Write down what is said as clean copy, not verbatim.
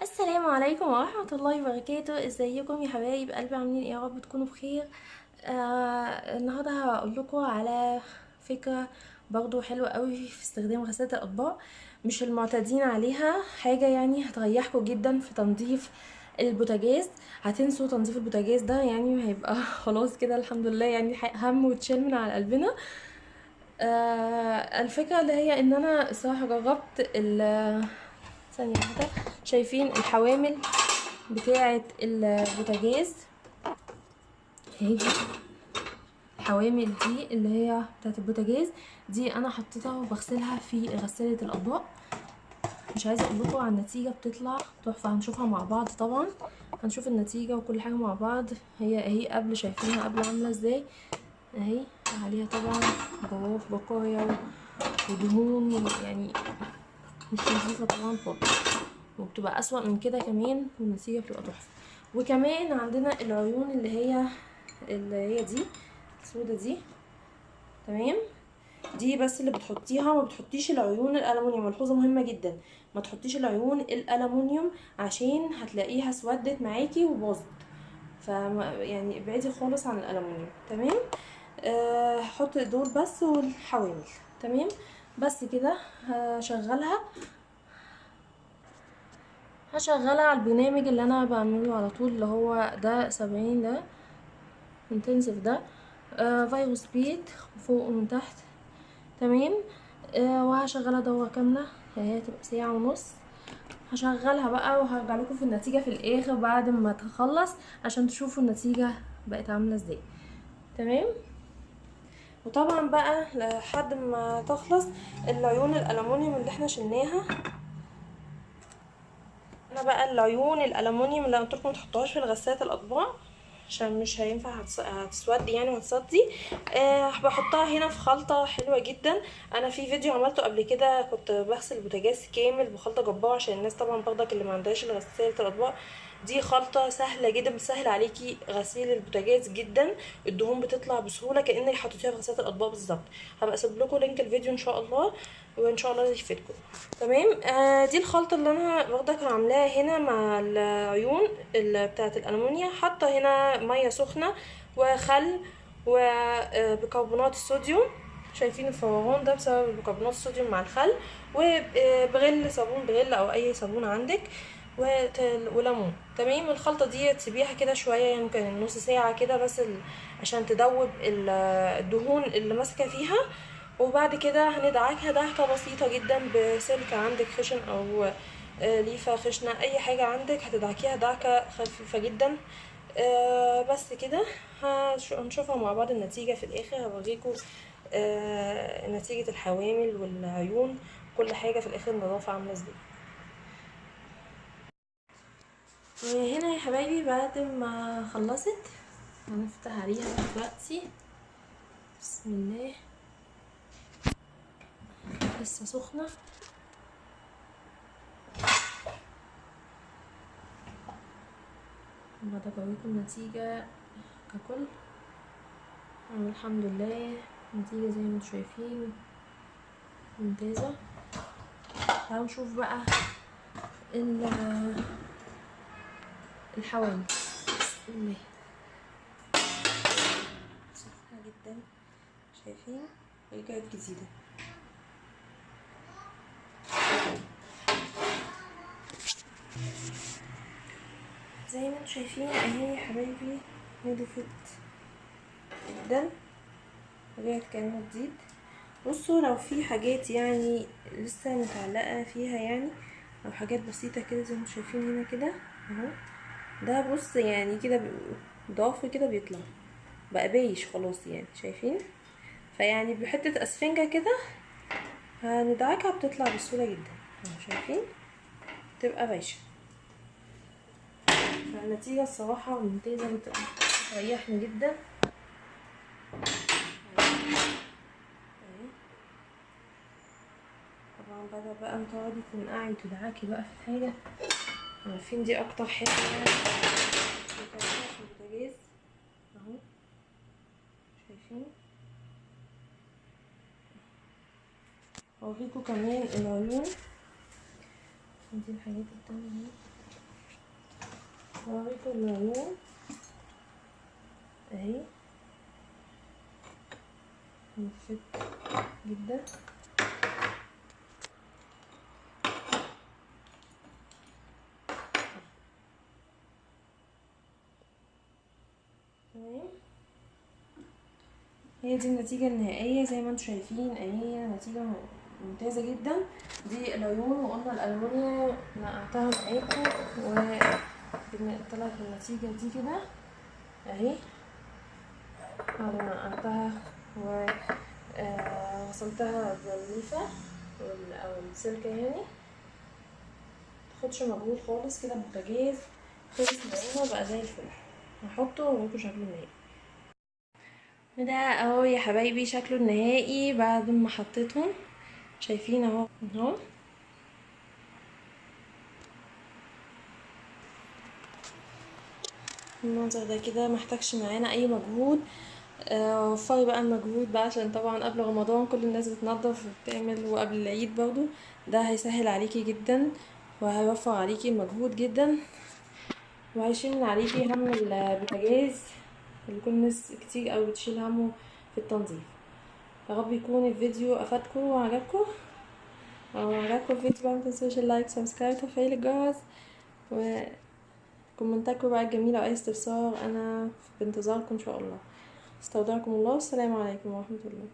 السلام عليكم ورحمة الله وبركاته. ازيكم يا حبايب قلبي؟ عاملين ايه؟ يا رب تكونوا بخير. النهاردة هقول لكم على فكرة برضو حلوة قوي في استخدام غسالة الاطباق، مش المعتادين عليها. حاجة يعني هتريحكم جدا في تنظيف البوتاجاز. هتنسوا تنظيف البوتاجاز ده، يعني هيبقى خلاص كده الحمد لله، يعني هم وتشيل من على قلبنا. الفكرة اللي هي ان انا الصراحة جربت ثانية واحدة. شايفين الحوامل بتاعة البوتاجاز اهي؟ الحوامل دي اللي هي بتاعة البوتاجاز دي انا حطيتها وبغسلها في غسالة الاطباق. مش عايزة اقول لكم على النتيجة، بتطلع تحفة. هنشوفها مع بعض طبعا، هنشوف النتيجة وكل حاجة مع بعض. هي اهي قبل، شايفينها قبل عاملة ازاي اهي؟ عليها طبعا جواف بقايا ودهون، يعني مش نظيفة طبعا خالص، وبتبقى اسوأ من كده كمان، والنتيجة بتبقى تحفة. وكمان عندنا العيون اللي هي دي السودة دي، تمام؟ دي بس اللي بتحطيها، ما بتحطيش العيون الالومنيوم. ملحوظة مهمة جدا، ما تحطيش العيون الالومنيوم عشان هتلاقيها اسودت معاكي وباظت. يعني ابعدي خالص عن الالومنيوم، تمام؟ هحط دول بس والحوامل، تمام؟ بس كده هشغلها على البرنامج اللي انا بعمله على طول، اللي هو ده 70 ده انتنسيف ده، فيروس سبيد فوق ومن تحت، تمام؟ وهشغلها دورة كاملة، هي هتبقى ساعة ونص. هشغلها بقى وهرجع لكم في النتيجة في الاخر بعد ما تخلص، عشان تشوفوا النتيجة بقت عاملة ازاي، تمام؟ وطبعا بقى لحد ما تخلص العيون الالومنيوم اللي احنا شلناها. انا بقى العيون الالومنيوم اللي قلت لكم متحطوهاش في غسالة الاطباق عشان مش هينفع هتسود يعني وهتصدي. بحطها هنا في خلطة حلوة جدا. انا في فيديو عملته قبل كده كنت بغسل البوتاجاز كامل بخلطة جبارة، عشان الناس طبعا برضك اللي ما عندهاش غسالة الاطباق. دي خلطة سهلة جدا، بتسهل عليكي غسيل البوتاجاز جدا. الدهون بتطلع بسهولة كأنك حطيتيها في غسالة الاطباق بالظبط. هبقى اسيب لكم لينك الفيديو ان شاء الله، وان شاء الله يفيدكم، تمام؟ دي الخلطة اللي انا برضك عاملاها هنا مع العيون بتاعة الألمونيا. حاطة هنا مية سخنة وخل وبيكربونات الصوديوم. شايفين الفوران ده بسبب بيكربونات الصوديوم مع الخل، وبغل صابون، بغل او اي صابون عندك، وليمون، تمام؟ الخلطة دي تسيبيها كده شوية، يمكن نص ساعة كده بس عشان تدوب الدهون اللي ماسكة فيها. وبعد كده هندعكها دعكة بسيطة جدا بسلك عندك خشن او ليفة خشنة، اي حاجة عندك هتدعكيها دعكة خفيفة جدا. بس كده. هنشوفها مع بعض النتيجة في الاخر، هوريكم نتيجة الحوامل والعيون، كل حاجة في الاخر النظافة عاملة ازاي. وهنا يا حبايبي بعد ما خلصت هنفتح عليها دلوقتي. بسم الله، لسه سخنة. بعد اوريكم النتيجة ككل. الحمد لله النتيجة زي ما انتم شايفين ممتازة. تعالوا نشوف بقى الحوامل. بسم الله، سخنة جدا، شايفين؟ رجعت جديدة. زي ما انتم شايفين اهي يا حبايبي، نضفت جدا، رجعت كأنه جديد. بصوا لو في حاجات يعني لسه متعلقة فيها، يعني او حاجات بسيطة كده زي ما انتم شايفين هنا كده اهو. ده بص يعني كده ضعف كده بيطلع بقى بيش خلاص، يعني شايفين؟ فيعني بحتة اسفنجة كده هندعكها بتطلع بسهولة جدا اهو، شايفين؟ تبقى بايشة. فالنتيجة الصراحة ممتازة، بتريحني جدا اهي. طبعا بدل بقى ما تقعدي تنقعي وتدعكي بقى في الحاجة، عارفين دي اكتر حاجة يعني بتعملها في البوتاجاز اهو، شايفين؟ اوريكم كمان العيون، دي الحاجات التانية اهي. هضيف العيون اهي، نفت جدا. تمام، هي دي النتيجة النهائية زي ما انتم شايفين اهي، نتيجة ممتازة جدا. دي العيون، وقلنا الألمونيا نقعتها معاكم وطلعت بالنتيجة دي كده اهي. بعد ما نقعتها وصلتها بالليفة او السلكة يعني، متاخدش مجهود خالص كده. البوتاجاز خلص معانا بقى زي الفل. هحطه واوريكم شكله النهائي. ده اهو يا حبايبي شكله النهائي بعد ما حطيتهم، شايفين اهو اهو. المنظر ده كده محتاجش معانا اي مجهود. وفري بقى المجهود بقى، عشان طبعا قبل رمضان كل الناس بتنظف وبتعمل، وقبل العيد برضو. ده هيسهل عليكي جدا وهيوفر عليكي المجهود جدا، وهيشيل من عليكي هم البوتاجاز اللي كل الناس كتير قوي بتشيل همه في التنظيف. يا رب يكون الفيديو افادكم وعجبكم. لو عجبكم الفيديو بقى متنسوش اللايك سبسكرايب وتفعيل الجرس وكومنتاتكم بقى الجميلة واي استفسار، انا في انتظاركم ان شاء الله. استودعكم الله، والسلام عليكم ورحمة الله.